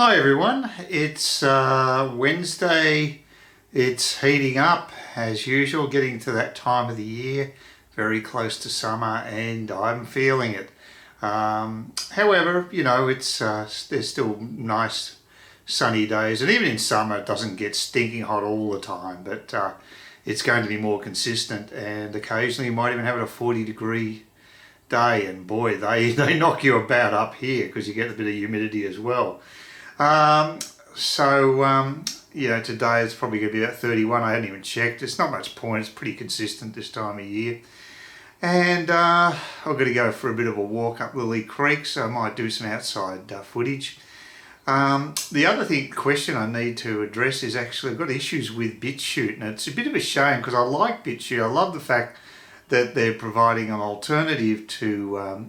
Hi everyone, it's Wednesday. It's heating up as usual, getting to that time of the year, very close to summer, and I'm feeling it. However, you know, there's still nice sunny days, and even in summer it doesn't get stinking hot all the time, but it's going to be more consistent, and occasionally you might even have a 40-degree day, and boy, they knock you about up here because you get a bit of humidity as well. You know, today it's probably going to be about 31. I hadn't even checked. It's not much point. It's pretty consistent this time of year. And I'm going to go for a bit of a walk up Lily Creek, so I might do some outside footage. The other question I need to address is actually I've got issues with Bitchute, and it's a bit of a shame because I like Bitchute. I love the fact that they're providing an alternative to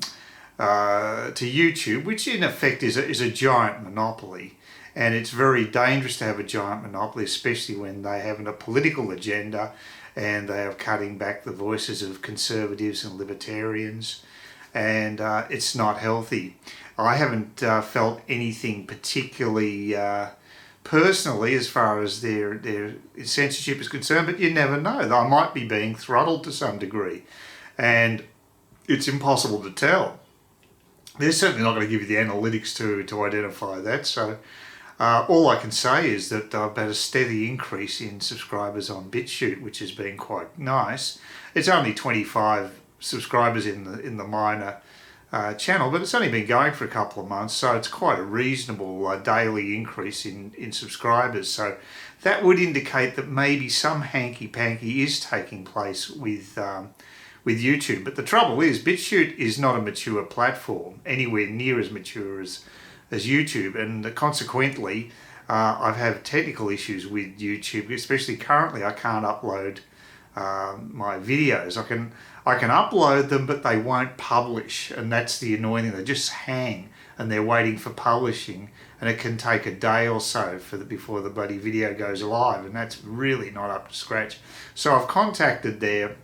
YouTube, which in effect is a giant monopoly. And it's very dangerous to have a giant monopoly, especially when they have a political agenda and they are cutting back the voices of conservatives and libertarians, and it's not healthy. I haven't felt anything particularly personally as far as their censorship is concerned, but you never know. I might be being throttled to some degree, and it's impossible to tell. They're certainly not going to give you the analytics to identify that. So all I can say is that I've had a steady increase in subscribers on Bitchute, which has been quite nice. It's only 25 subscribers in the minor channel, but it's only been going for a couple of months, so it's quite a reasonable daily increase in subscribers. So that would indicate that maybe some hanky-panky is taking place with YouTube. But the trouble is, Bitchute is not a mature platform, anywhere near as mature as YouTube, and consequently I've had technical issues with YouTube, especially currently I can't upload my videos. I can upload them, but they won't publish, and that's the annoying thing. They just hang and they're waiting for publishing, and it can take a day or so before the bloody video goes live, and that's really not up to scratch. So I've contacted their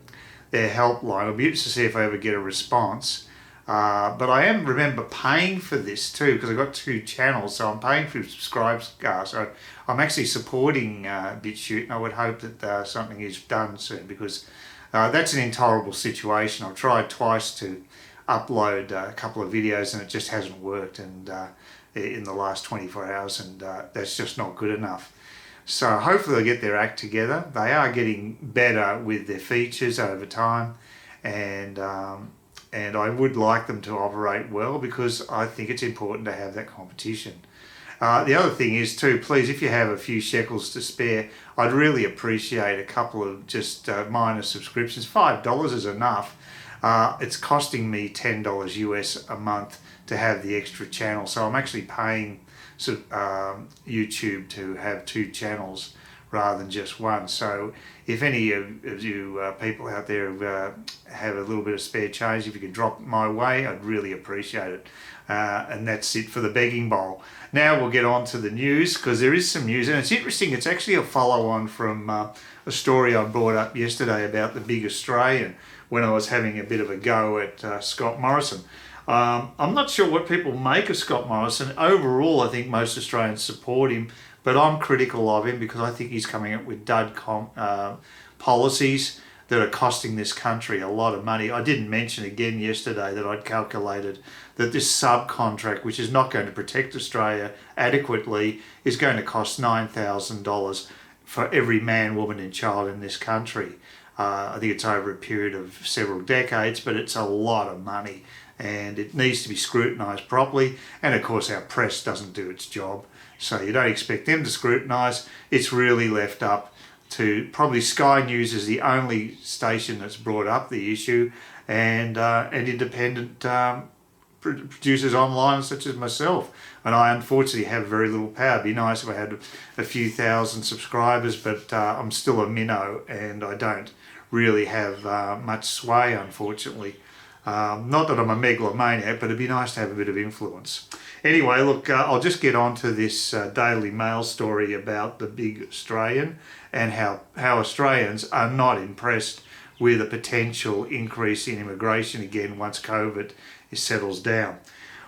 helpline. I'll be interested to see if I ever get a response. But I remember paying for this too, because I've got 2 channels, so I'm paying for subscribers. So I'm actually supporting Bitchute, and I would hope that something is done soon, because that's an intolerable situation. I've tried twice to upload a couple of videos and it just hasn't worked, and in the last 24 hours, and that's just not good enough. So hopefully they'll get their act together. They are getting better with their features over time, and I would like them to operate well, because I think it's important to have that competition. The other thing is too, please, if you have a few shekels to spare, I'd really appreciate a couple of just minor subscriptions. $5 is enough. It's costing me $10 US a month to have the extra channel, so I'm actually paying YouTube to have 2 channels rather than just one. So if any of you people out there have a little bit of spare change, if you could drop it my way, I'd really appreciate it. And that's it for the begging bowl. Now we'll get on to the news, because there is some news, and it's interesting. It's actually a follow-on from a story I brought up yesterday about the big Australian, when I was having a bit of a go at Scott Morrison. I'm not sure what people make of Scott Morrison. Overall, I think most Australians support him, but I'm critical of him because I think he's coming up with dud policies that are costing this country a lot of money. I didn't mention again yesterday that I'd calculated that this subcontract, which is not going to protect Australia adequately, is going to cost $9,000 for every man, woman and child in this country. I think it's over a period of several decades, but it's a lot of money, and it needs to be scrutinised properly. And of course our press doesn't do its job, so you don't expect them to scrutinise. It's really left up to probably Sky News is the only station that's brought up the issue, and independent producers online such as myself. And I unfortunately have very little power. It'd be nice if I had a few thousand subscribers, but I'm still a minnow and I don't really have much sway, unfortunately. Not that I'm a megalomaniac, but it'd be nice to have a bit of influence. Anyway, look, I'll just get on to this Daily Mail story about the big Australian, and how Australians are not impressed with a potential increase in immigration again once COVID settles down.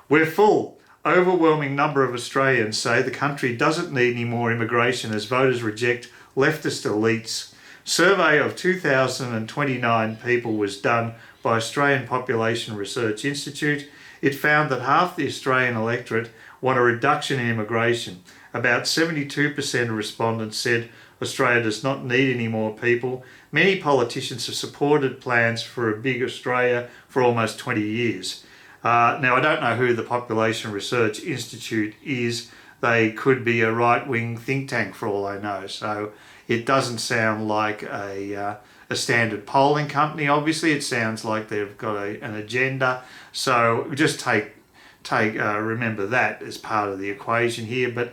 We're full Overwhelming number of Australians say the country doesn't need any more immigration as voters reject leftist elites. Survey of 2,029 people was done by Australian Population Research Institute. It found that half the Australian electorate want a reduction in immigration. About 72% of respondents said Australia does not need any more people. Many politicians have supported plans for a big Australia for almost 20 years. Now, I don't know who the Population Research Institute is. They could be a right-wing think tank for all I know. So it doesn't sound like a standard polling company. Obviously, it sounds like they've got an agenda. So just remember that as part of the equation here. But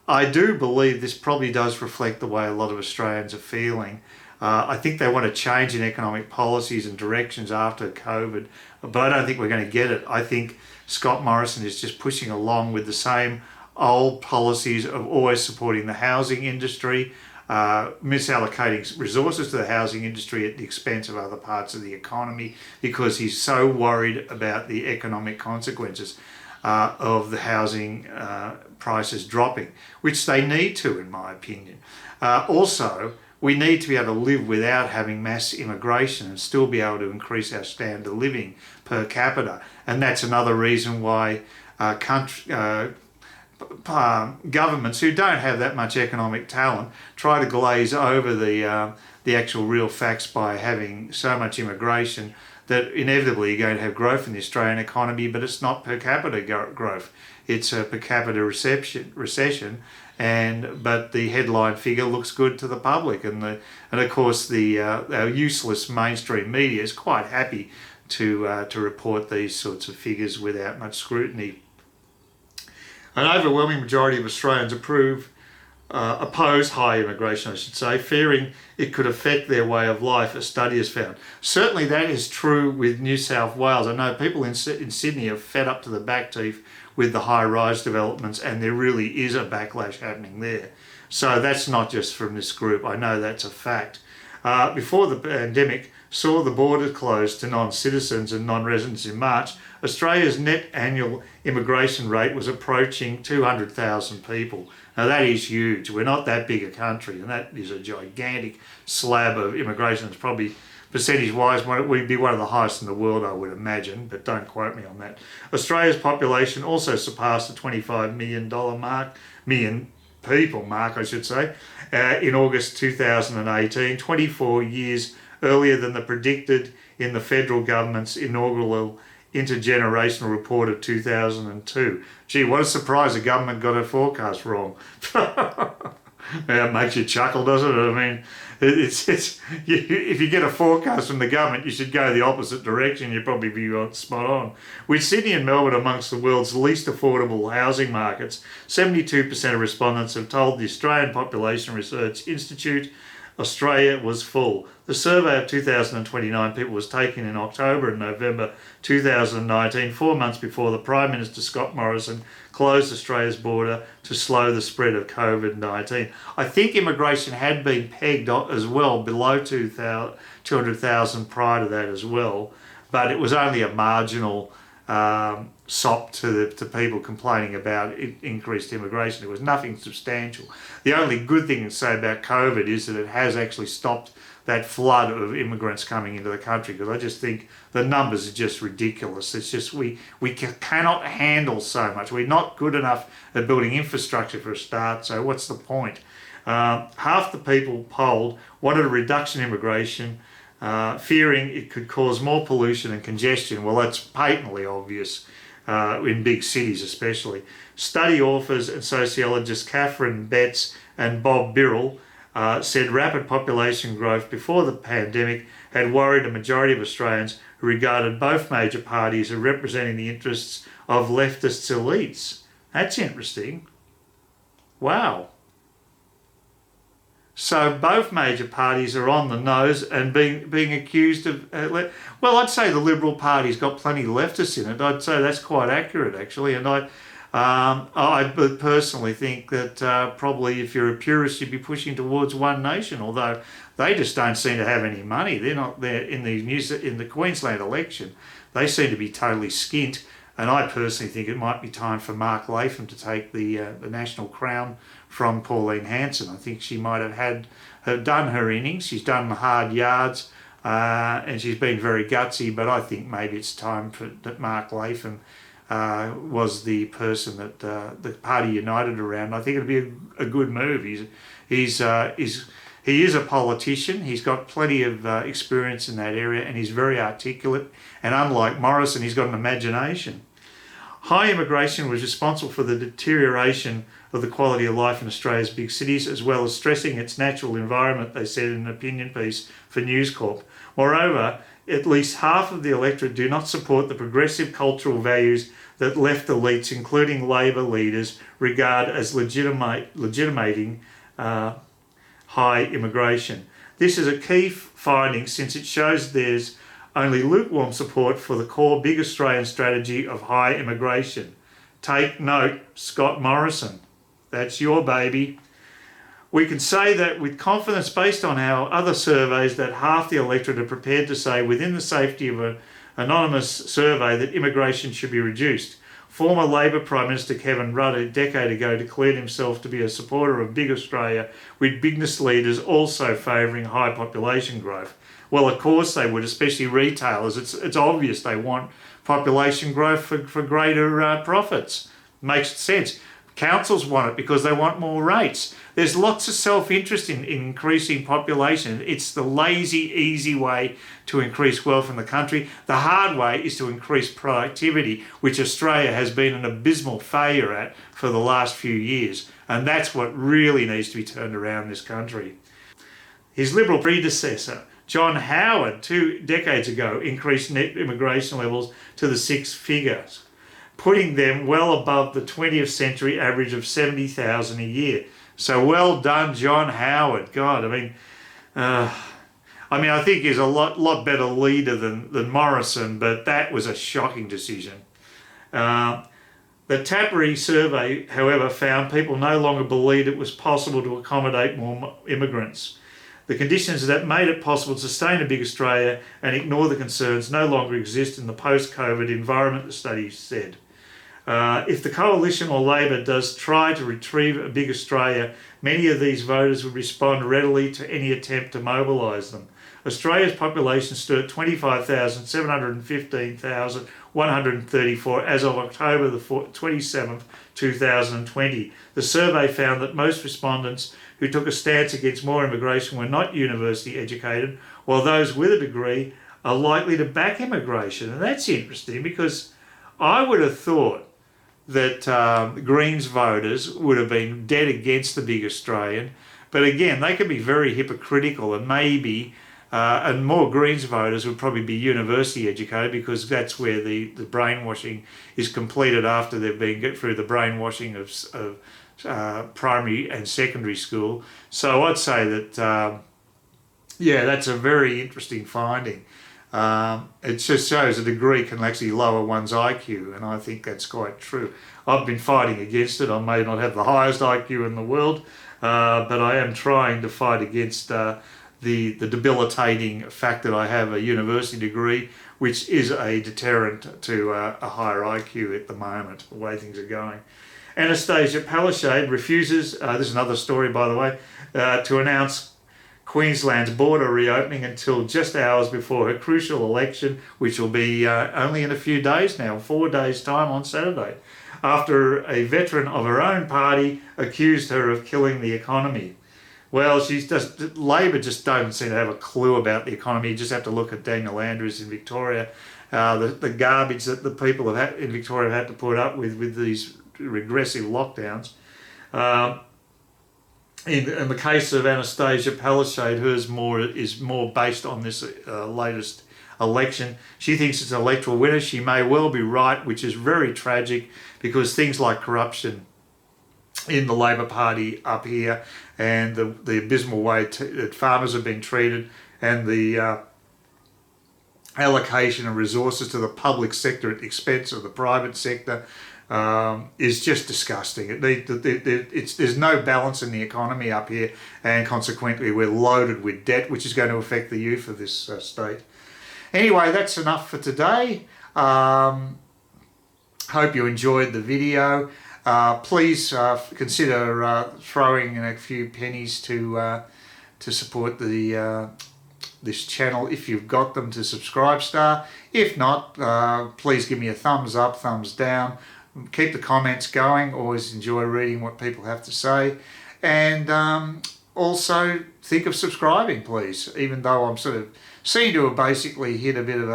I do believe this probably does reflect the way a lot of Australians are feeling. I think they want to change in economic policies and directions after COVID, but I don't think we're going to get it. I think Scott Morrison is just pushing along with the same old policies of always supporting the housing industry, misallocating resources to the housing industry at the expense of other parts of the economy, because he's so worried about the economic consequences of the housing prices dropping, which they need to, in my opinion. Also, we need to be able to live without having mass immigration and still be able to increase our standard of living per capita. And that's another reason why governments who don't have that much economic talent try to glaze over the actual real facts by having so much immigration that inevitably you're going to have growth in the Australian economy, but it's not per capita growth. It's a per capita recession, but the headline figure looks good to the public, and of course our useless mainstream media is quite happy to report these sorts of figures without much scrutiny. An overwhelming majority of Australians oppose high immigration, I should say, fearing it could affect their way of life, a study has found. Certainly that is true with New South Wales. I know people in Sydney are fed up to the back teeth with the high-rise developments, and there really is a backlash happening there. So that's not just from this group. I know that's a fact. Before the pandemic saw the border closed to non-citizens and non-residents in March, Australia's net annual immigration rate was approaching 200,000 people. Now that is huge. We're not that big a country, and that is a gigantic slab of immigration. It's probably, percentage-wise, we'd be one of the highest in the world, I would imagine, but don't quote me on that. Australia's population also surpassed the $25 million people mark, I should say, in August 2018, 24 years earlier than the predicted in the federal government's inaugural intergenerational report of 2002. Gee, what a surprise the government got her forecast wrong. It makes you chuckle, doesn't it? I mean, if you get a forecast from the government, you should go the opposite direction. You'd probably be spot on. With Sydney and Melbourne amongst the world's least affordable housing markets, 72% of respondents have told the Australian Population Research Institute Australia was full. The survey of 2,029 people was taken in October and November 2019, 4 months before the Prime Minister Scott Morrison closed Australia's border to slow the spread of COVID-19. I think immigration had been pegged as well below 200,000 prior to that as well, but it was only a marginal sop to people complaining about increased immigration. It was nothing substantial. The only good thing to say about COVID is that it has actually stopped that flood of immigrants coming into the country, because I just think the numbers are just ridiculous. It's just we cannot handle so much. We're not good enough at building infrastructure for a start, so what's the point? Half the people polled wanted a reduction in immigration, fearing it could cause more pollution and congestion. Well, that's patently obvious in big cities especially. Study authors and sociologists Catherine Betts and Bob Birrell said rapid population growth before the pandemic had worried a majority of Australians who regarded both major parties as representing the interests of leftists elites. That's interesting. Wow. So both major parties are on the nose and being accused of... well, I'd say the Liberal Party's got plenty of leftists in it. I'd say that's quite accurate, actually. And I personally think that probably if you're a purist, you'd be pushing towards One Nation, although they just don't seem to have any money. They're not there in the Queensland election. They seem to be totally skint. And I personally think it might be time for Mark Latham to take the national crown from Pauline Hanson. I think she might have done her innings. She's done the hard yards, and she's been very gutsy. But I think maybe it's time that Mark Latham was the person that the party united around. I think it'd be a good move. He is a politician. He's got plenty of experience in that area, and he's very articulate. And unlike Morrison, he's got an imagination. High immigration was responsible for the deterioration of the quality of life in Australia's big cities, as well as stressing its natural environment, they said in an opinion piece for News Corp. Moreover, at least half of the electorate do not support the progressive cultural values that left elites, including Labor leaders, regard as legitimating high immigration. This is a key finding since it shows there's only lukewarm support for the core big Australian strategy of high immigration. Take note, Scott Morrison. That's your baby. We can say that with confidence based on our other surveys that half the electorate are prepared to say within the safety of an anonymous survey that immigration should be reduced. Former Labor Prime Minister Kevin Rudd a decade ago declared himself to be a supporter of big Australia, with business leaders also favouring high population growth. Well, of course they would, especially retailers. It's obvious they want population growth for greater profits. Makes sense. Councils want it because they want more rates. There's lots of self-interest in increasing population. It's the lazy, easy way to increase wealth in the country. The hard way is to increase productivity, which Australia has been an abysmal failure at for the last few years. And that's what really needs to be turned around in this country. His Liberal predecessor, John Howard, 2 decades ago, increased net immigration levels to the 6 figures, putting them well above the 20th century average of 70,000 a year. So well done, John Howard. God, I think he's a lot better leader than Morrison, but that was a shocking decision. The Tappery survey, however, found people no longer believed it was possible to accommodate more immigrants. The conditions that made it possible to sustain a big Australia and ignore the concerns no longer exist in the post-COVID environment, the study said. If the Coalition or Labor does try to retrieve a big Australia, many of these voters would respond readily to any attempt to mobilise them. Australia's population stood at 25,715,134 as of October the 27th, 2020. The survey found that most respondents who took a stance against more immigration were not university educated, while those with a degree are likely to back immigration. And that's interesting because I would have thought that Greens voters would have been dead against the big Australian. But again, they could be very hypocritical, and maybe, and more Greens voters would probably be university educated because that's where the brainwashing is completed after they've been through the brainwashing of primary and secondary school. So I'd say that, that's a very interesting finding. It just shows a degree can actually lower one's IQ, and I think that's quite true. I've been fighting against it. I may not have the highest IQ in the world, but I am trying to fight against the debilitating fact that I have a university degree, which is a deterrent to a higher IQ at the moment, the way things are going. Anastasia Palaszczuk refuses, this is another story by the way, to announce Queensland's border reopening until just hours before her crucial election, which will be only in a few days now, 4 days' time on Saturday, after a veteran of her own party accused her of killing the economy. Well, Labor just don't seem to have a clue about the economy. You just have to look at Daniel Andrews in Victoria, the garbage that the people in Victoria have had to put up with these regressive lockdowns. In the case of Anastasia Palaszczuk, hers is more based on this latest election. She thinks it's an electoral winner. She may well be right, which is very tragic because things like corruption in the Labor Party up here and the abysmal way that farmers have been treated and the allocation of resources to the public sector at the expense of the private sector is just disgusting. There's no balance in the economy up here, and consequently we're loaded with debt, which is going to affect the youth of this state. Anyway, that's enough for today. Hope you enjoyed the video. Please consider throwing in a few pennies to support the this channel if you've got them, to subscribe star. If not, please give me a thumbs up, thumbs down. Keep the comments going. Always enjoy reading what people have to say. And also think of subscribing, please, even though I'm sort of seem to have basically hit a bit of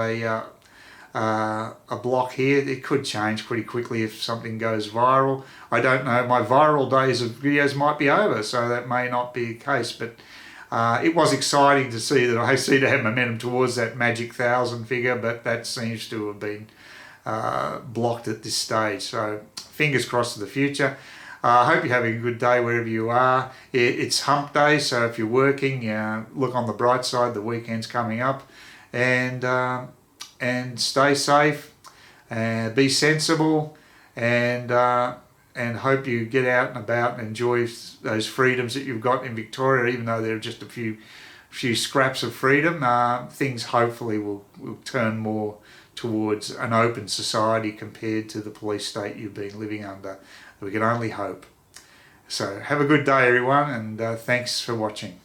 a block here. It could change pretty quickly if something goes viral. I don't know, my viral days of videos might be over, so that may not be the case, but it was exciting to see that I seem to have momentum towards that magic 1,000 figure, but that seems to have been blocked at this stage. So fingers crossed for the future. I hope you're having a good day wherever you are. It's hump day, so if you're working, look on the bright side, the weekend's coming up, and stay safe, be sensible, and hope you get out and about and enjoy those freedoms that you've got in Victoria, even though there are just a few scraps of freedom. Things hopefully will turn more towards an open society compared to the police state you've been living under. We can only hope. So have a good day, everyone, and thanks for watching.